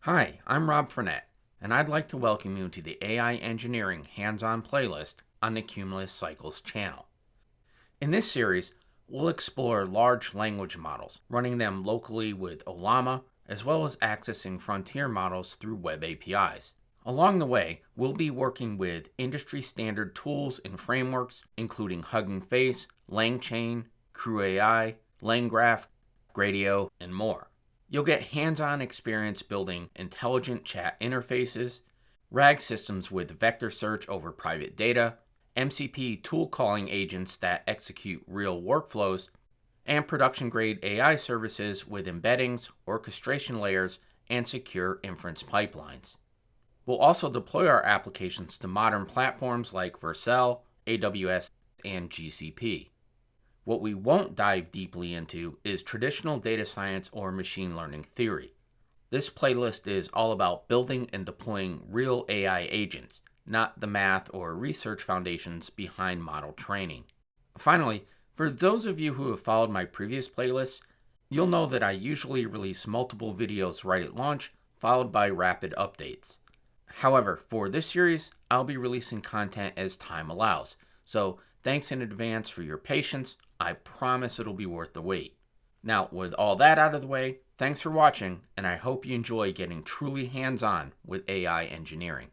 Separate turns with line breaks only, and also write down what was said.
Hi, I'm Rob Frenette, and I'd like to welcome you to the AI Engineering Hands-On playlist on the Cumulus Cycles channel. In this series, we'll explore large language models, running them locally with Ollama, as well as accessing frontier models through web APIs. Along the way, we'll be working with industry-standard tools and frameworks, including Hugging Face, LangChain, CrewAI, LangGraph, Gradio, and more. You'll get hands-on experience building intelligent chat interfaces, RAG systems with vector search over private data, MCP tool calling agents that execute real workflows, and production-grade AI services with embeddings, orchestration layers, and secure inference pipelines. We'll also deploy our applications to modern platforms like Vercel, AWS, and GCP. What we won't dive deeply into is traditional data science or machine learning theory. This playlist is all about building and deploying real AI agents, not the math or research foundations behind model training. Finally, for those of you who have followed my previous playlists, you'll know that I usually release multiple videos right at launch, followed by rapid updates. However, for this series, I'll be releasing content as time allows, so thanks in advance for your patience. I promise it'll be worth the wait. Now, with all that out of the way, thanks for watching, and I hope you enjoy getting truly hands-on with AI engineering.